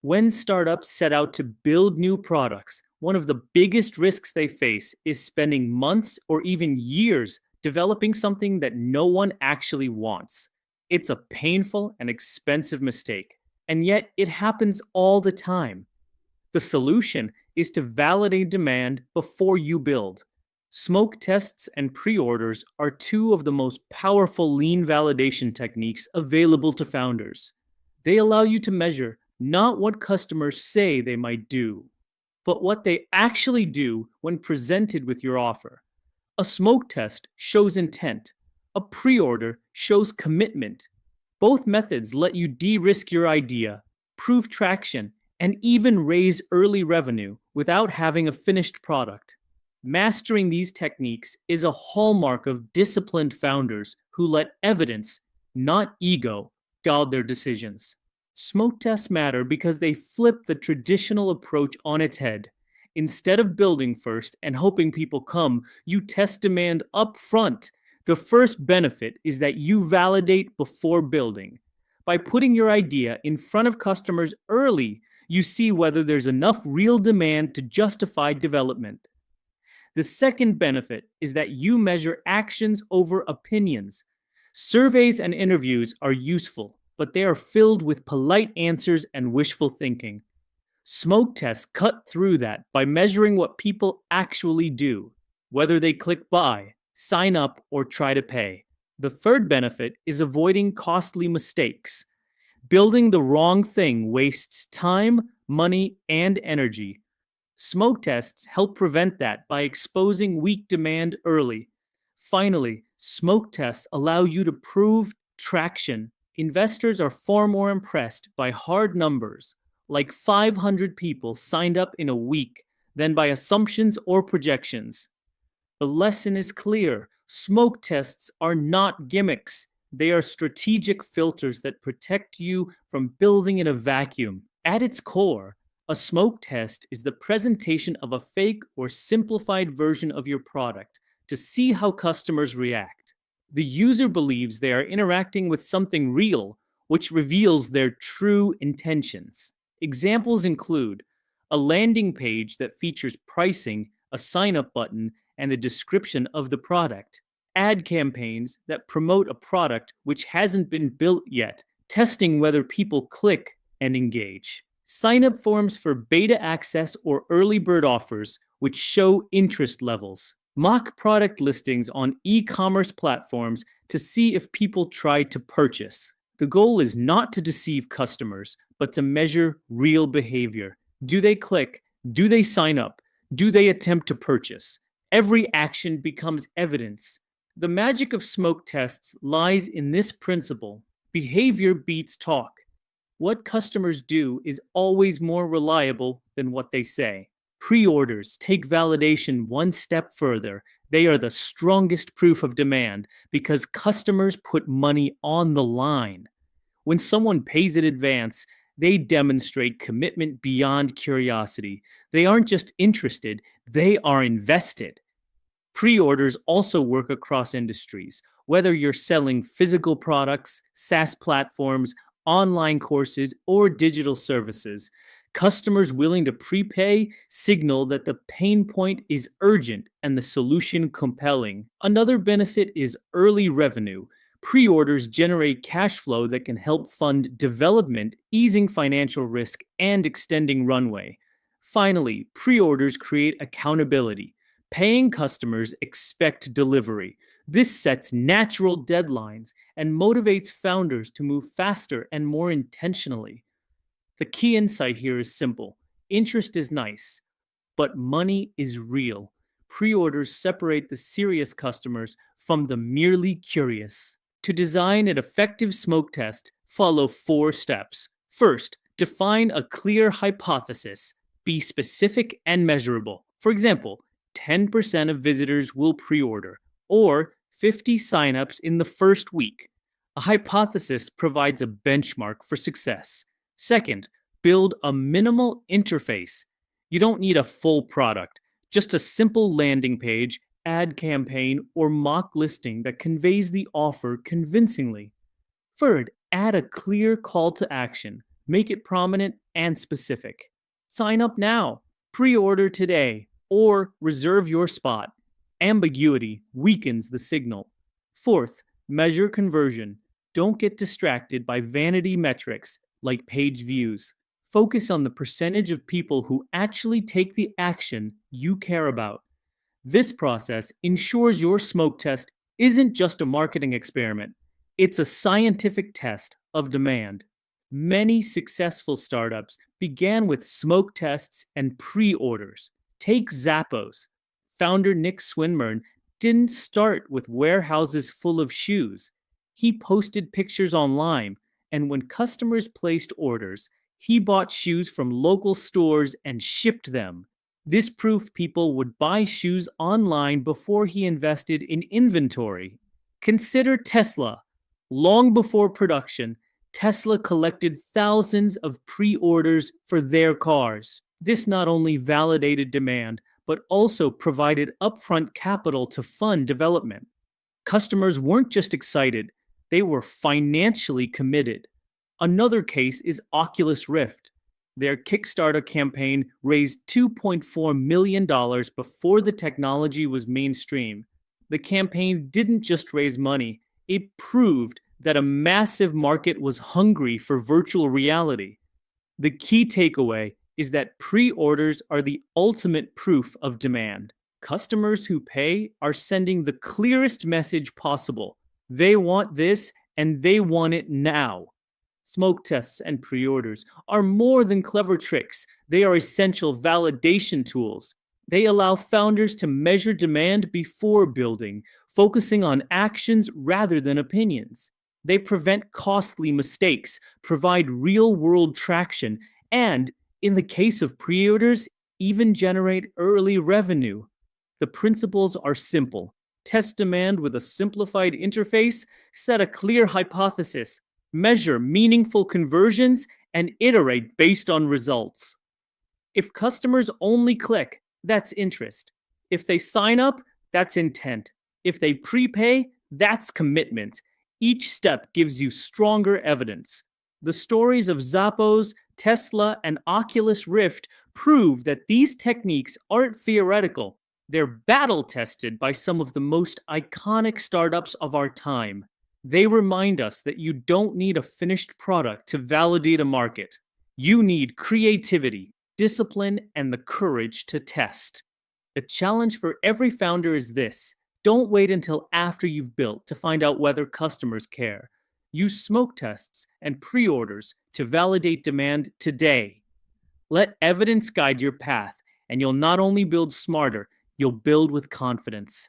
When startups set out to build new products, one of the biggest risks they face is spending months or even years developing something that no one actually wants. It's a painful and expensive mistake, and yet it happens all the time. The solution is to validate demand before you build. Smoke tests and pre orders are two of the most powerful lean validation techniques available to founders. They allow you to measure not what customers say they might do, but what they actually do when presented with your offer. A smoke test shows intent, a pre order shows commitment. Both methods let you de risk your idea, prove traction, and even raise early revenue without having a finished product. Mastering these techniques is a hallmark of disciplined founders who let evidence, not ego, guide their decisions. Smoke tests matter because they flip the traditional approach on its head. Instead of building first and hoping people come, you test demand up front. The first benefit is that you validate before building. By putting your idea in front of customers early, you see whether there's enough real demand to justify development. The second benefit is that you measure actions over opinions. Surveys and interviews are useful, but they are filled with polite answers and wishful thinking. Smoke tests cut through that by measuring what people actually do, whether they click buy, sign up, or try to pay. The third benefit is avoiding costly mistakes. Building the wrong thing wastes time, money, and energy. Smoke tests help prevent that by exposing weak demand early. Finally, smoke tests allow you to prove traction. Investors are far more impressed by hard numbers, like 500 people signed up in a week, than by assumptions or projections. The lesson is clear. Smoke tests are not gimmicks. They are strategic filters that protect you from building in a vacuum. At its core, a smoke test is the presentation of a fake or simplified version of your product to see how customers react. The user believes they are interacting with something real, which reveals their true intentions. Examples include a landing page that features pricing, a sign up button, and a description of the product. Ad campaigns that promote a product which hasn't been built yet, testing whether people click and engage. Sign up forms for beta access or early bird offers, which show interest levels. Mock product listings on e commerce platforms to see if people try to purchase. The goal is not to deceive customers, but to measure real behavior. Do they click? Do they sign up? Do they attempt to purchase? Every action becomes evidence. The magic of smoke tests lies in this principle: behavior beats talk. What customers do is always more reliable than what they say. Pre orders take validation one step further. They are the strongest proof of demand because customers put money on the line. When someone pays in advance, they demonstrate commitment beyond curiosity. They aren't just interested, they are invested. Pre orders also work across industries. Whether you're selling physical products, SaaS platforms, online courses, or digital services, customers willing to prepay signal that the pain point is urgent and the solution compelling. Another benefit is early revenue. Pre orders generate cash flow that can help fund development, easing financial risk and extending runway. Finally, pre orders create accountability. Paying customers expect delivery. This sets natural deadlines and motivates founders to move faster and more intentionally. The key insight here is simple: interest is nice, but money is real. Pre orders separate the serious customers from the merely curious. To design an effective smoke test, follow 4 steps. First, define a clear hypothesis. Be specific and measurable. For example, 10% of visitors will pre order, or 50 signups in the first week. A hypothesis provides a benchmark for success. Second, build a minimal interface. You don't need a full product, just a simple landing page, ad campaign, or mock listing that conveys the offer convincingly. Third, add a clear call to action. Make it prominent and specific. Sign up now, pre order today, or reserve your spot. Ambiguity weakens the signal. Fourth, measure conversion. Don't get distracted by vanity metrics like page views. Focus on the percentage of people who actually take the action you care about. This process ensures your smoke test isn't just a marketing experiment, it's a scientific test of demand. Many successful startups began with smoke tests and pre orders. Take Zappos. Founder Nick Swinmurn didn't start with warehouses full of shoes. He posted pictures online, and when customers placed orders, he bought shoes from local stores and shipped them. This proved people would buy shoes online before he invested in inventory. Consider Tesla. Long before production, Tesla collected thousands of pre orders for their cars. This not only validated demand, but also provided upfront capital to fund development. Customers weren't just excited, they were financially committed. Another case is Oculus Rift. Their Kickstarter campaign raised $2.4 million before the technology was mainstream. The campaign didn't just raise money, it proved that a massive market was hungry for virtual reality. The key takeaway is that pre orders are the ultimate proof of demand. Customers who pay are sending the clearest message possible. They want this and they want it now. Smoke tests and pre orders are more than clever tricks, they are essential validation tools. They allow founders to measure demand before building, focusing on actions rather than opinions. They prevent costly mistakes, provide real world traction, and, in the case of pre orders, even generate early revenue. The principles are simple. Test demand with a simplified interface, set a clear hypothesis, measure meaningful conversions, and iterate based on results. If customers only click, that's interest. If they sign up, that's intent. If they prepay, that's commitment. Each step gives you stronger evidence. The stories of Zappos, Tesla, and Oculus Rift prove that these techniques aren't theoretical. They're battle tested by some of the most iconic startups of our time. They remind us that you don't need a finished product to validate a market. You need creativity, discipline, and the courage to test. The challenge for every founder is this: don't wait until after you've built to find out whether customers care. Use smoke tests and pre orders to validate demand today. Let evidence guide your path, and you'll not only build smarter, you'll build with confidence.